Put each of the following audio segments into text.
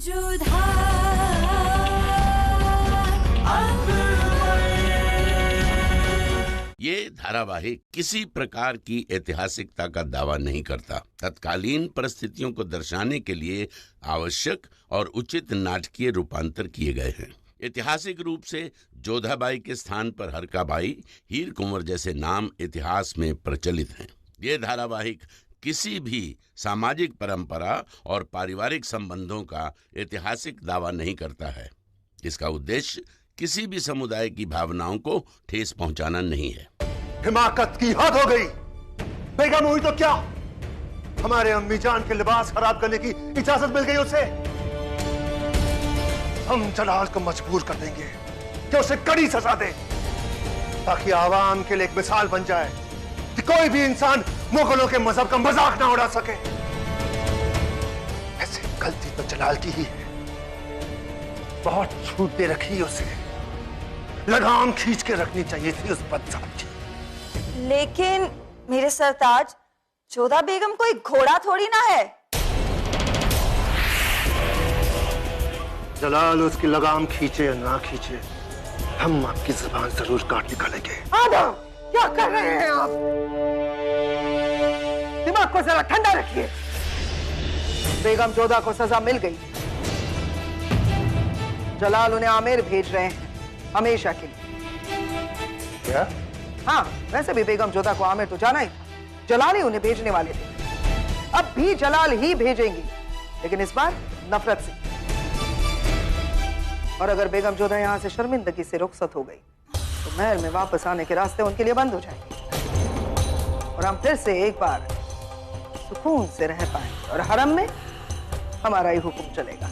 ये धारावाहिक किसी प्रकार की ऐतिहासिकता का दावा नहीं करता। तत्कालीन परिस्थितियों को दर्शाने के लिए आवश्यक और उचित नाटकीय रूपांतर किए गए हैं। ऐतिहासिक रूप से जोधाबाई के स्थान पर हरकाबाई, हीर कुंवर जैसे नाम इतिहास में प्रचलित हैं। ये धारावाहिक किसी भी सामाजिक परंपरा और पारिवारिक संबंधों का ऐतिहासिक दावा नहीं करता है। इसका उद्देश्य किसी भी समुदाय की भावनाओं को ठेस पहुंचाना नहीं है। हिमाकत की हद हो गई। बेगम हुई तो क्या, हमारे अम्मी जान के लिबास खराब करने की इजाजत मिल गई उसे। हम जलाल को मजबूर कर देंगे कि उसे कड़ी सजा दे, ताकि आवाम के लिए एक मिसाल बन जाए कि कोई भी इंसान मुगलों के मजहब का मजाक ना उड़ा सके। ऐसे गलती तो जलाल की ही है, बहुत छूट दे रखी उसे, लगाम खींच के रखनी चाहिए थी उस बदजात की। लेकिन मेरे सरताज, जोधा बेगम कोई घोड़ा थोड़ी ना है। जलाल उसकी लगाम खींचे या ना खींचे, हम आपकी जुबान जरूर काट निकालेंगे। आदम, क्या कर रहे हैं आप? दिमाग को जरा ठंडा रखिए। बेगम जोधा को सजा मिल गई। जलाल उन्हें आमेर भेज रहे हैं हमेशा के लिए। क्या? हाँ, वैसे भी बेगम जोधा को आमेर तो जाना ही था। जलाल ही उन्हें भेजने वाले थे। अब भी जलाल ही भेजेंगी, लेकिन इस बार नफरत से। और अगर बेगम जोधा यहाँ से शर्मिंदगी से रुखसत हो गई तो महल में वापस आने के रास्ते उनके लिए बंद हो जाएंगे और हम फिर से एक बार सुकून से रह पाएंगे और हरम में हमारा ही हुक्म चलेगा।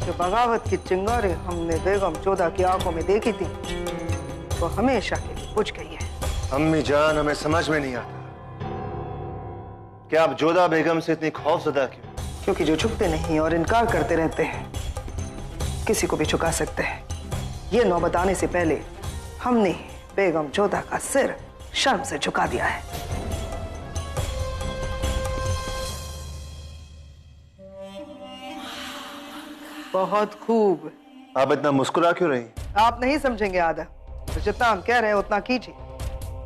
जो बगावत की चिंगारी हमने बेगम जोधा की आंखों में देखी थी वो हमेशा के लिए बुझ गई है। अम्मी जान, हमें समझ में नहीं आता कि आप जोधा बेगम से इतनी खौफजदा क्यों? क्योंकि जो झुकते नहीं और इनकार करते रहते हैं किसी को भी झुका सकते हैं। ये नौबत आने से पहले हमने बेगम जोधा का सिर शर्म से झुका दिया है। बहुत खूब। आप इतना मुस्कुरा क्यों रही? आप नहीं समझेंगे आदा, तो जितना हम कह रहे हैं उतना कीजिए।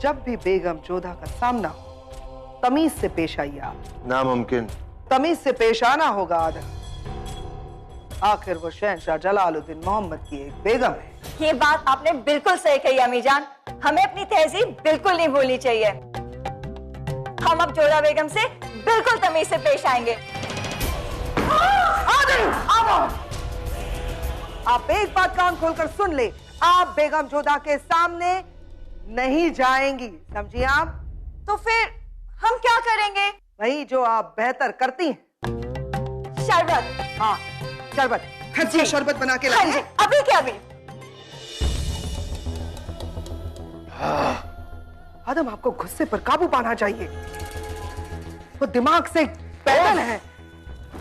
जब भी बेगम जोधा का सामना हो तमीज से पेश आइए आप। नामुमकिन। तमीज से पेश आना होगा आदा। आखिर वो शहंशाह जलालुद्दीन मोहम्मद की एक बेगम है। ये बात आपने बिल्कुल सही कही अम्मी जान। हमें अपनी तहजीब बिल्कुल नहीं भूलनी चाहिए। हम अब जोधा बेगम से बिल्कुल तमीज से पेश आएंगे। आप एक बात कान खोलकर सुन ले, आप बेगम जोधा के सामने नहीं जाएंगी, समझिए आप? तो फिर हम क्या करेंगे? वही जो आप बेहतर करती हैं। शरबत। हाँ, शरबत। खर्ची शरबत बना के लाइए। अभी क्या? अभी आदम, आपको गुस्से पर काबू पाना चाहिए। वो दिमाग से पैदल है।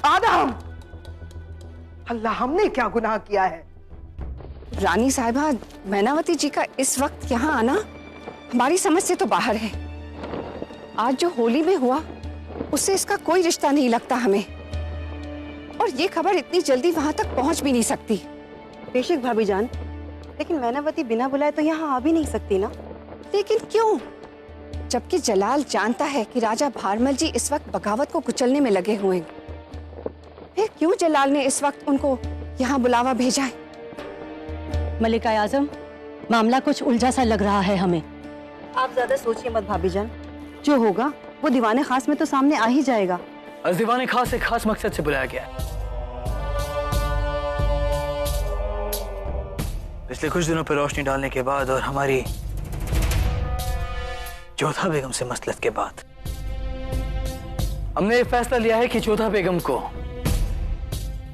आदम, अल्लाह, हमने क्या गुनाह किया है? रानी साहिबा, मैनावती जी का इस वक्त यहाँ आना हमारी समझ से तो बाहर है। आज जो होली में हुआ उससे इसका कोई रिश्ता नहीं लगता हमें, और ये खबर इतनी जल्दी वहां तक पहुंच भी नहीं सकती। बेशक भाभी जान, लेकिन मैनावती बिना बुलाए तो यहाँ आ भी नहीं सकती ना। लेकिन क्यों? जबकि जलाल जानता है कि राजा भारमल जी इस वक्त बगावत को कुचलने में लगे हुए हैं, फिर क्यों जलाल ने इस वक्त उनको यहाँ बुलावा भेजा है? मलिका आजम, मामला कुछ उलझा सा लग रहा है हमें। आप ज्यादा सोचिए मत भाभी जान, जो होगा वो दीवाने खास में तो सामने आ ही जाएगा। दीवाने खास एक खास मकसद से बुलाया गया है। पिछले कुछ दिनों पर रोशनी डालने के बाद और हमारी जोधा बेगम से मसलत के बाद हमने ये फैसला लिया है कि जोधा बेगम को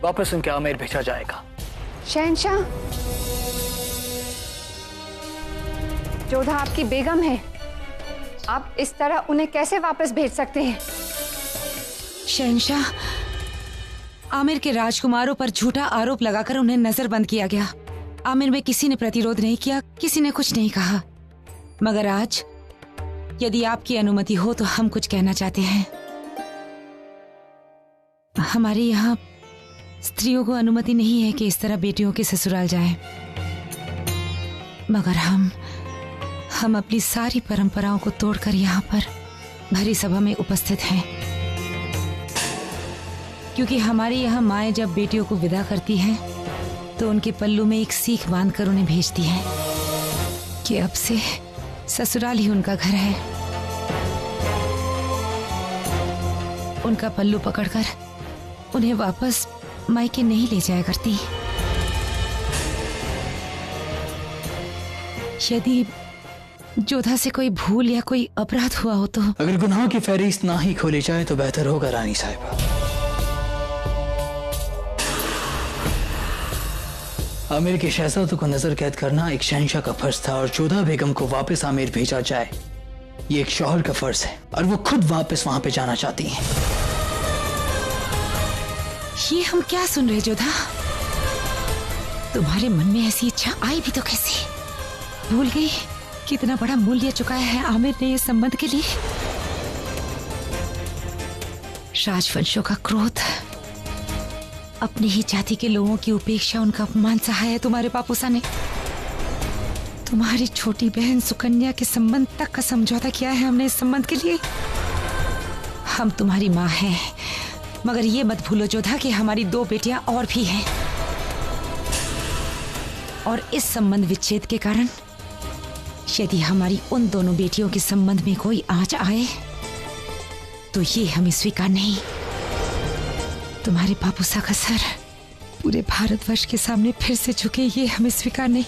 वापस उनके आमेर भेजा जाएगा। शहंशाह, जोधा आपकी बेगम है, आप इस तरह उन्हें कैसे वापस भेज सकते हैं? शहंशाह, आमिर के राजकुमारों पर झूठा आरोप लगाकर उन्हें नजरबंद किया गया। आमिर में किसी ने प्रतिरोध नहीं किया, किसी ने कुछ नहीं कहा, मगर आज यदि आपकी अनुमति हो तो हम कुछ कहना चाहते हैं। हमारे यहाँ स्त्रियों को अनुमति नहीं है कि इस तरह बेटियों के ससुराल जाएं। मगर हम अपनी सारी परंपराओं को तोड़कर यहाँ पर भरी सभा में उपस्थित हैं, क्योंकि हमारे यहाँ माएं जब बेटियों को विदा करती हैं तो उनके पल्लू में एक सीख बांधकर उन्हें भेजती हैं कि अब से ससुराल ही उनका घर है। उनका पल्लू पकड़कर उन्हें वापस मायके नहीं ले जाया करती। यदि जोधा से कोई भूल या कोई अपराध हुआ हो तो अगर गुनाहों की फहरिस्त ना ही खोली जाए तो बेहतर होगा रानी साहिबा। आमिर के शहजादों को नजर कैद करना एक शहंशाह का फर्ज था और जोधा बेगम को वापस आमिर भेजा जाए ये एक शौहर का फर्ज है और वो खुद वापस वहां पे जाना चाहती हैं। ये हम क्या सुन रहे जोधा? तुम्हारे मन में ऐसी इच्छा आई भी तो कैसे? भूल गई कितना बड़ा मूल्य चुकाया है आमिर ने इस संबंध के लिए। राजवंशों का क्रोध, अपनी ही जाति के लोगों की उपेक्षा, उनका अपमान सहा है तुम्हारे पापूसा ने। तुम्हारी छोटी बहन सुकन्या के संबंध तक का समझौता किया है हमने इस संबंध के लिए। हम तुम्हारी माँ हैं, मगर ये मत भूलो जोधा कि हमारी 2 बेटियां और भी हैं, और इस संबंध विच्छेद के कारण यदि हमारी उन दोनों बेटियों के संबंध में कोई आंच आए तो ये हमें स्वीकार नहीं। तुम्हारे पापूसा का सर पूरे भारतवर्ष के सामने फिर से झुके, ये हमें स्वीकार नहीं।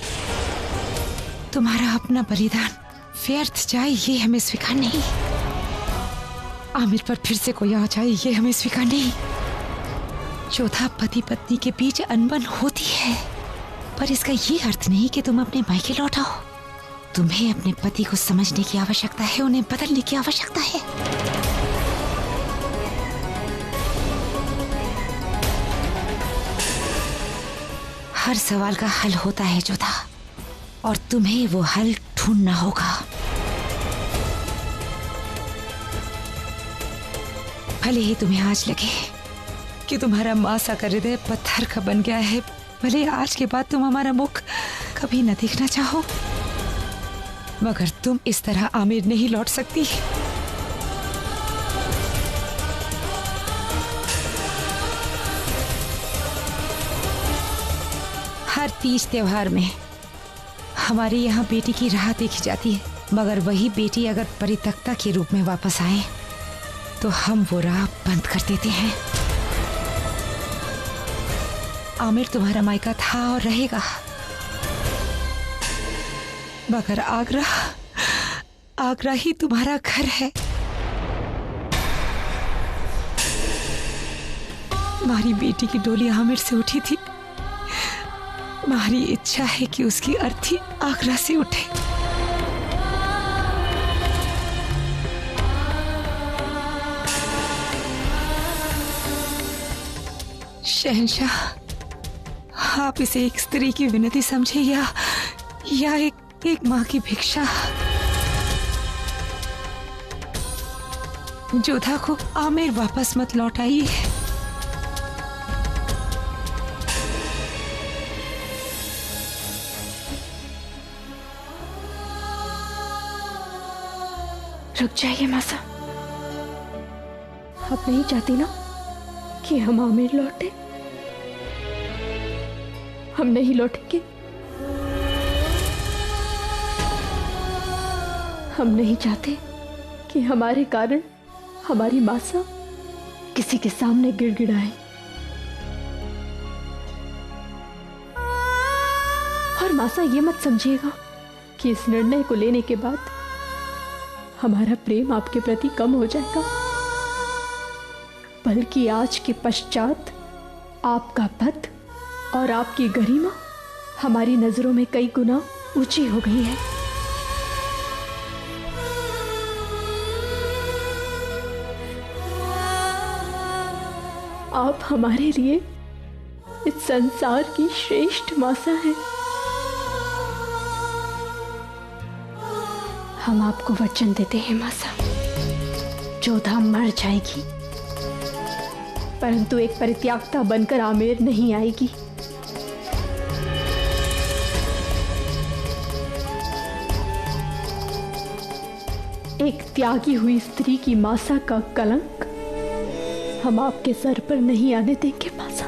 तुम्हारा अपना बलिदान व्यर्थ जाए, ये हमें स्वीकार नहीं। आमिर पर फिर से कोई आंच आए, ये हमें स्वीकार नहीं। जोधा, पति पत्नी के बीच अनबन होती है, पर इसका ये अर्थ नहीं कि तुम अपने मायके लौट आओ। तुम्हें अपने पति को समझने की आवश्यकता है, उन्हें बदलने की आवश्यकता है। हर सवाल का हल होता है जोधा, और तुम्हें वो हल ढूंढना होगा। भले ही तुम्हें आज लगे कि तुम्हारा मासा का हृदय पत्थर का बन गया है, भले आज के बाद तुम हमारा मुख कभी न देखना चाहो, मगर तुम इस तरह आमिर नहीं लौट सकती। हर तीज त्योहार में हमारे यहाँ बेटी की राह देखी जाती है, मगर वही बेटी अगर परित्यक्ता के रूप में वापस आए तो हम वो राह बंद कर देते हैं। आमिर तुम्हारा मायका था और रहेगा, मगर आगरा ही तुम्हारा घर है। हमारी बेटी की डोली आमिर से उठी थी, हमारी इच्छा है कि उसकी अर्थी आगरा से उठे। शहंशाह, आप इसे एक स्त्री की विनती समझे या एक माँ की भिक्षा। जोधा को आमिर वापस मत लौटाइए। रुक जाइए मासा, आप नहीं चाहती ना कि हम आमिर लौटे? हम नहीं लौटेंगे। हम नहीं चाहते कि हमारे कारण हमारी मासा किसी के सामने गिड़गिड़ाए। और मासा ये मत समझिएगा कि इस निर्णय को लेने के बाद हमारा प्रेम आपके प्रति कम हो जाएगा, बल्कि आज के पश्चात आपका पद और आपकी गरिमा हमारी नजरों में कई गुना ऊंची हो गई है। आप हमारे लिए इस संसार की श्रेष्ठ मासा हैं। हम आपको वचन देते हैं मासा, जोधा मर जाएगी परंतु एक परित्यागता बनकर आमेर नहीं आएगी। एक त्यागी हुई स्त्री की मासा का कलंक हम आपके सर पर नहीं आने देंगे मासा।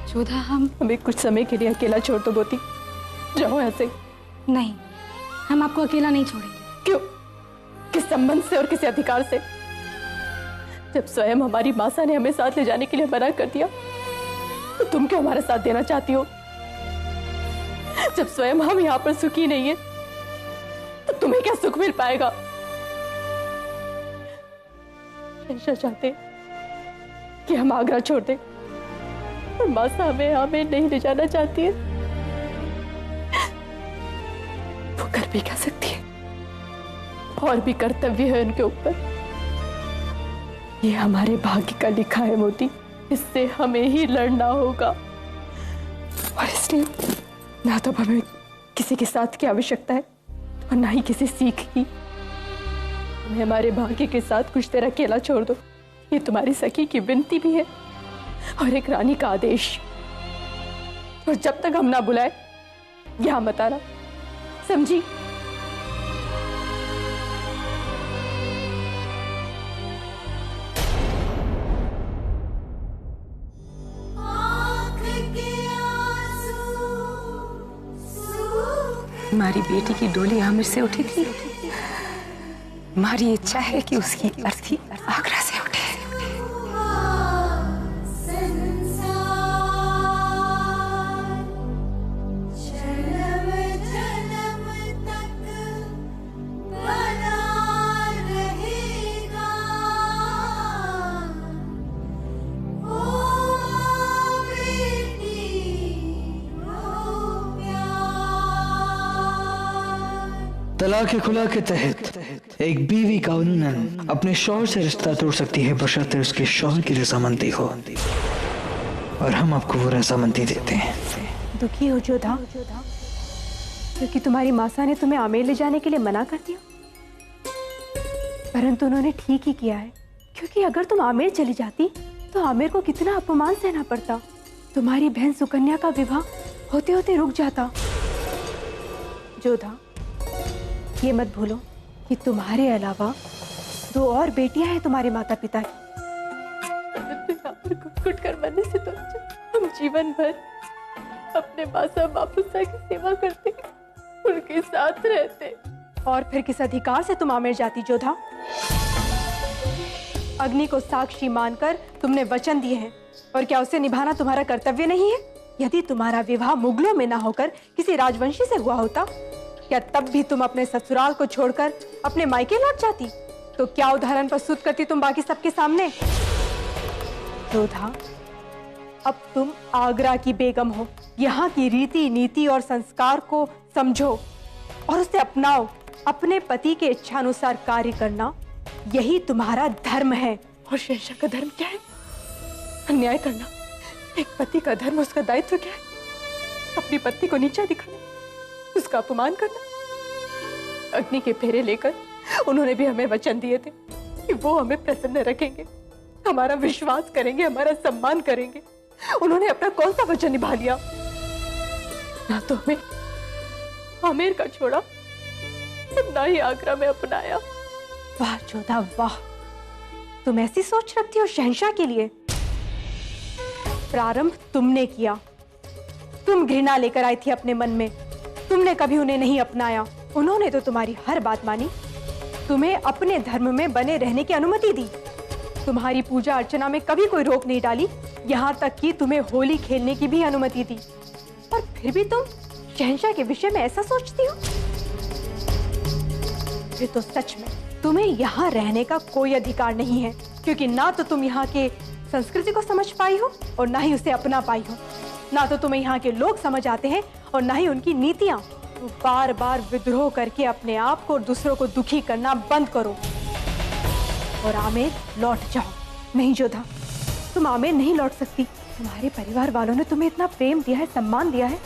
जोधा, हम हमें कुछ समय के लिए अकेला छोड़ दो गोती। जाओ ऐसे। नहीं, हम आपको अकेला नहीं छोड़ेंगे। क्यों? किस संबंध से और किस अधिकार से? जब स्वयं हमारी मासा ने हमें साथ ले जाने के लिए मना कर दिया तो तुम क्यों हमारा साथ देना चाहती हो? जब स्वयं हम यहाँ पर सुखी नहीं है तो तुम्हें क्या सुख मिल पाएगा? ऐसा चाहते कि हम आगरा छोड़ दें और मासा हमें नहीं ले जाना चाहती है। वो कर भी क्या सकती है, और भी कर्तव्य है उनके ऊपर। ये हमारे भाग्य का लिखा है मोती, इससे हमें ही लड़ना होगा। और इसलिए ना तो हमें किसी के साथ की आवश्यकता है और ना ही किसी सीख की। हमें हमारे भाग्य के साथ कुछ देर अकेला छोड़ दो, ये तुम्हारी सखी की विनती भी है और एक रानी का आदेश। और जब तक हम ना बुलाए यहां मत आना, समझी? हमारी बेटी की डोली आमिर से उठी थी। हमारी इच्छा है कि उसकी अर्थी आगरा से उठे। तलाक खुला के तहत एक बीवी कानूनन अपने शौहर से रिश्ता तोड़ सकती है बशर्ते उसके शौहर की रजामंदी हो, और हम आपको वो रजामंदी देते हैं। दुखी हो जोधा क्योंकि तुम्हारी मासा ने तुम्हें आमेर ले जाने के लिए मना कर दिया, परंतु उन्होंने ठीक ही किया है, क्योंकि अगर तुम आमेर चली जाती तो आमेर को कितना अपमान सहना पड़ता। तुम्हारी बहन सुकन्या का विवाह होते होते रुक जाता। जोधा, ये मत भूलो कि तुम्हारे अलावा 2 और बेटियां हैं तुम्हारे माता पिता की। घुट कर मरने से तो हम जीवन भर अपने मासा बापूसा की सेवा करते, उनके साथ रहते। और फिर किस अधिकार से तुम आमेर जाती जोधा? अग्नि को साक्षी मानकर तुमने वचन दिए हैं, और क्या उसे निभाना तुम्हारा कर्तव्य नहीं है? यदि तुम्हारा विवाह मुगलों में ना होकर किसी राजवंशी से हुआ होता, क्या तब भी तुम अपने ससुराल को छोड़कर अपने मायके लौट जाती? तो क्या उदाहरण प्रस्तुत करती तुम बाकी सबके सामने? जोधा, अब तुम आगरा की बेगम हो। यहाँ की रीति नीति और संस्कार को समझो और उसे अपनाओ। अपने पति के इच्छानुसार कार्य करना यही तुम्हारा धर्म है। और शहंशाह का धर्म क्या है? अन्याय करना। एक पति का धर्म, उसका दायित्व क्या है? अपनी पत्नी को नीचा दिखाना, उसका अपमान करना। अग्नि के फेरे लेकर उन्होंने भी हमें वचन दिए थे कि वो हमें प्रसन्न रखेंगे, हमारा विश्वास करेंगे, हमारा सम्मान करेंगे। उन्होंने अपना कौन सा वचन निभा लिया? ना तो हमें आमेर का छोड़ा, ना ही आगरा में अपनाया। वाह जोधा वाह, तुम ऐसी सोच रखती हो शहंशाह के लिए। प्रारंभ तुमने किया, तुम घृणा लेकर आई थी अपने मन में, तुमने कभी उन्हें नहीं अपनाया। उन्होंने तो तुम्हारी हर बात मानी, तुम्हें अपने धर्म में बने रहने की अनुमति दी, तुम्हारी पूजा अर्चना में कभी कोई रोक नहीं डाली, यहाँ तक कि तुम्हें होली खेलने की भी अनुमति दी। और फिर भी तुम शहंशाह के विषय में ऐसा सोचती हो? फिर तो सच में तुम्हें यहाँ रहने का कोई अधिकार नहीं है, क्योंकि ना तो तुम यहाँ के संस्कृति को समझ पाई हो और ना ही उसे अपना पाई हो। ना तो तुम्हें यहाँ के लोग समझ आते हैं और ना ही उनकी नीतियाँ। तो बार बार विद्रोह करके अपने आप को और दूसरों को दुखी करना बंद करो और आमेर लौट जाओ। नहीं जोधा, तुम आमेर नहीं लौट सकती। तुम्हारे परिवार वालों ने तुम्हें इतना प्रेम दिया है, सम्मान दिया है,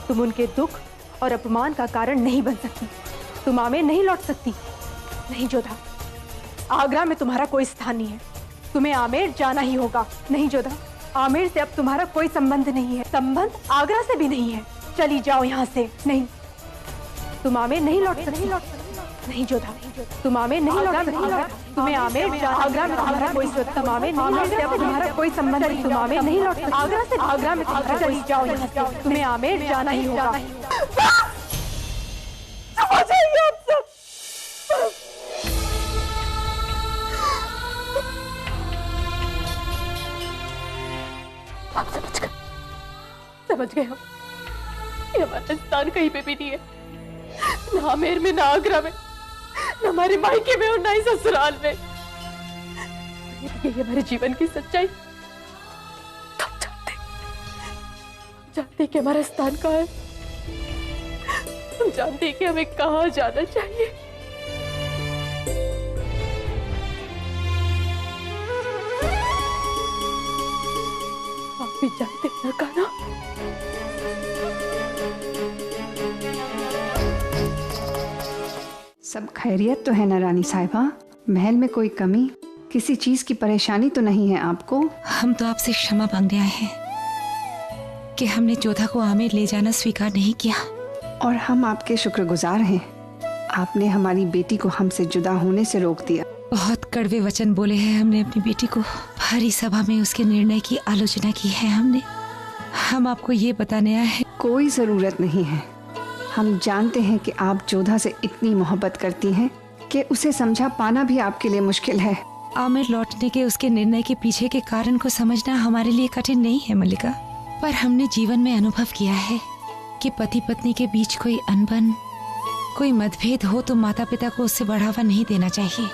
तुम उनके दुख और अपमान का कारण नहीं बन सकती। तुम आमेर नहीं लौट सकती। नहीं जोधा, आगरा में तुम्हारा कोई स्थान नहीं है, तुम्हें आमेर जाना ही होगा। नहीं जोधा, आमेर से अब तुम्हारा कोई संबंध नहीं है, संबंध आगरा से भी नहीं है। चली जाओ यहाँ से। नहीं, तुम आमेर नहीं लौट सकती। नहीं जोधा, तुम आमेर नहीं लौट सकती। तुम्हें आमेर आगरा में तुम्हारा कोई तुम आमेर नहीं से अब तुम्हारा कोई संबंध नहीं। तुम आमेर नहीं लौट सकती। आगरा से आगरा में तुम्हारा चली जाओ यहाँ से। तुम्हें आमेर जाना ही होगा। आप समझ गए हम। ये हमारा स्थान कहीं पे भी नहीं है, ना आमेर में, ना आगरा में, ना हमारे मायके में और ना ही ससुराल में। ये हमारे जीवन की सच्चाई। हम जानते हैं कि हमारा स्थान कहाँ है। हम जानते हैं कि हमें कहाँ जाना चाहिए। आप भी जानते हैं ना कान्हा। सब खैरियत तो है ना रानी साहिबा? महल में कोई कमी, किसी चीज की परेशानी तो नहीं है आपको? हम तो आपसे क्षमा मांगने आए हैं कि हमने जोधा को आमेर ले जाना स्वीकार नहीं किया। और हम आपके शुक्रगुजार हैं। आपने हमारी बेटी को हमसे जुदा होने से रोक दिया। बहुत कड़वे वचन बोले हैं हमने अपनी बेटी को। भारी सभा में उसके निर्णय की आलोचना की है हमने। हम आपको ये बताने आए हैं। कोई जरूरत नहीं है। हम जानते हैं कि आप जोधा से इतनी मोहब्बत करती हैं कि उसे समझा पाना भी आपके लिए मुश्किल है। आमिर लौटने के उसके निर्णय के पीछे के कारण को समझना हमारे लिए कठिन नहीं है मल्लिका, पर हमने जीवन में अनुभव किया है कि पति पत्नी के बीच कोई अनबन, कोई मतभेद हो तो माता पिता को उससे बढ़ावा नहीं देना चाहिए,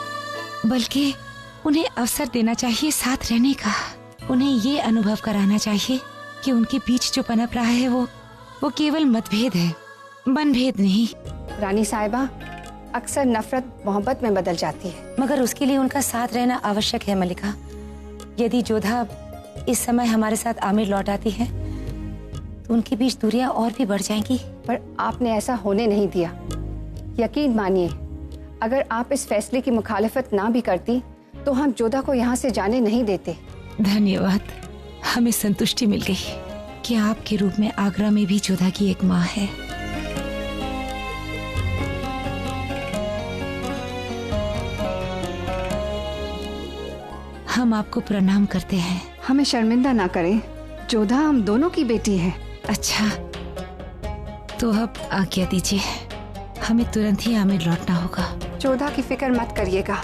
बल्कि उन्हें अवसर देना चाहिए साथ रहने का। उन्हें ये अनुभव कराना चाहिए कि उनके बीच जो पनप रहा है वो केवल मतभेद है, मनभेद नहीं। रानी साहिबा, अक्सर नफरत मोहब्बत में बदल जाती है, मगर उसके लिए उनका साथ रहना आवश्यक है मल्लिका। यदि जोधा इस समय हमारे साथ आमिर लौट आती है तो उनके बीच दूरियां और भी बढ़ जाएंगी। पर आपने ऐसा होने नहीं दिया। यकीन मानिए, अगर आप इस फैसले की मुखालिफत ना भी करती तो हम जोधा को यहाँ से जाने नहीं देते। धन्यवाद, हमें संतुष्टि मिल गई कि आपके रूप में आगरा में भी जोधा की एक माँ है। हम आपको प्रणाम करते हैं। हमें शर्मिंदा ना करें, जोधा हम दोनों की बेटी है। अच्छा, तो अब आज्ञा दीजिए, हमें तुरंत ही आमिर लौटना होगा। जोधा की फिक्र मत करिएगा,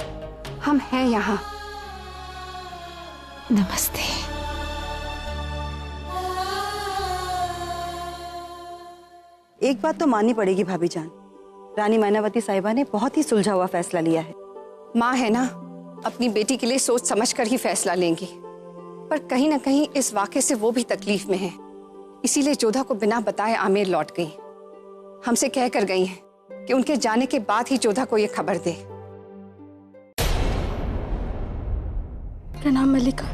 हम हैं यहाँ। नमस्ते। एक बात तो माननी पड़ेगी भाभी जान, रानी मैनावती साहिबा ने बहुत ही सुलझा हुआ फैसला लिया है। माँ है ना, अपनी बेटी के लिए सोच समझकर ही फैसला लेंगी, पर कहीं ना कहीं इस वाक़े से वो भी तकलीफ में है। इसीलिए जोधा को बिना बताए आमिर लौट गई। हमसे कह कर गई हैं कि उनके जाने के बाद ही जोधा को ये खबर दे। प्रणाम मल्लिका।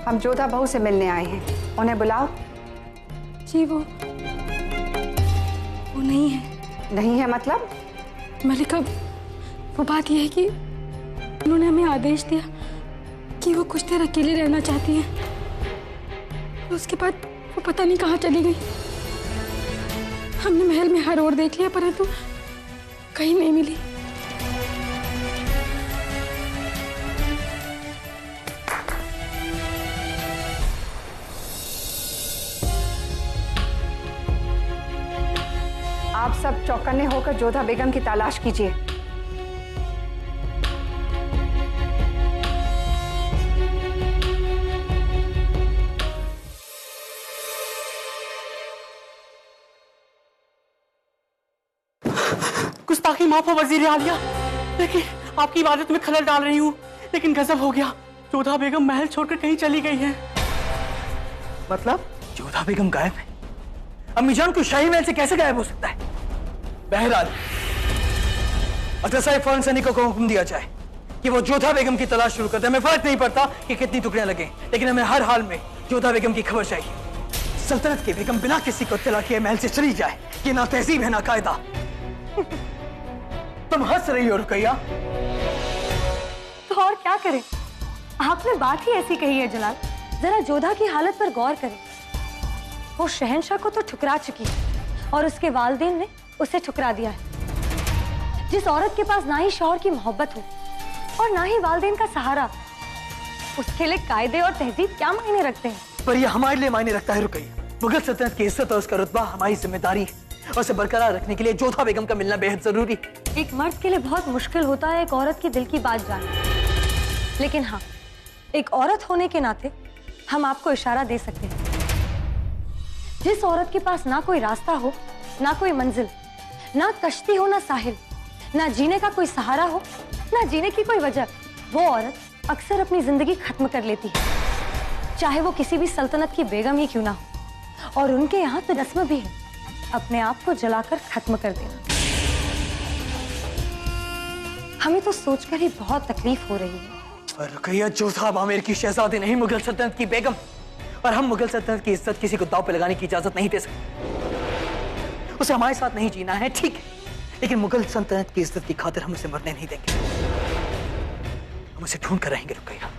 हम जोधा बहू से मिलने आए हैं, उन्हें बुलाओ। जी वो नहीं है। नहीं है मतलब? मल्लिका, वो बात यह है कि उन्होंने हमें आदेश दिया कि वो कुछ देर अकेले रहना चाहती हैं। उसके बाद वो पता नहीं कहाँ चली गई। हमने महल में हर ओर देख लिया, परंतु कहीं नहीं मिली। आप सब चौकन्ने होकर जोधा बेगम की तलाश कीजिए। गुस्ताखी माफ हो वजीर आलिया, लेकिन आपकी इबादत में खलल डाल रही हूँ, लेकिन गजब हो गया, जोधा बेगम महल छोड़कर कहीं चली गई है। मतलब जोधा बेगम गायब है? अम्मी जान को शाही महल से कैसे गायब हो सकता है? बहरहाल अगर साहब फौरन सैनिकों को हुक्म दिया जाए कि वो जोधा बेगम की तलाश शुरू कर दे। हमें फर्क नहीं पड़ता कि कितनी टुकड़ियां लगे, लेकिन हमें हर हाल में जोधा बेगम की खबर चाहिए। सल्तनत की बेगम बिना किसी को इत्तला किए महल से चली जाए, ये ना तहजीब है ना कायदा। तुम हंस रही हो रुकैया। तो और क्या करें, आपने बात ही ऐसी कही है जलाल। जरा जोधा की हालत पर गौर करें। वो शहंशाह को तो ठुकरा चुकी है और उसके वालिदैन ने उसे ठुकरा दिया है। जिस औरत के पास ना ही शौहर की मोहब्बत हो और ना ही वालिदैन का सहारा, उसके लिए कायदे और तहजीब क्या मायने रखते हैं? पर ये हमारे लिए मायने रखता है रुकैया। मुगल सल्तनत की इज्जत और उसका रुतबा हमारी जिम्मेदारी है, और उसे बरकरार रखने के लिए जोधा बेगम का मिलना बेहद जरूरी है। एक मर्द के लिए बहुत मुश्किल होता है एक औरत की दिल की बात जानना, लेकिन हाँ, एक औरत होने के नाते हम आपको इशारा दे सकते हैं। जिस औरत के पास ना कोई रास्ता हो, ना कोई मंजिल, ना कश्ती हो, ना साहिल, ना जीने का कोई सहारा हो, ना जीने की कोई वजह, वो औरत अक्सर अपनी जिंदगी खत्म कर लेती है, चाहे वो किसी भी सल्तनत की बेगम ही क्यों ना हो। और उनके यहाँ तो रस्म भी है अपने आप को जलाकर खत्म कर देना। हमें तो सोचकर ही बहुत तकलीफ हो रही है। और रुकैया, जोधा आमिर की शहजादी नहीं, मुगल सल्तनत की बेगम, और हम मुगल सल्तनत की इज्जत किसी को दांव पे लगाने की इजाजत नहीं दे सकते। उसे हमारे साथ नहीं जीना है, ठीक है, लेकिन मुगल सल्तनत की इज्जत की खातिर हम उसे मरने नहीं देंगे। हम उसे ढूंढ कर रहेंगे रुकैया।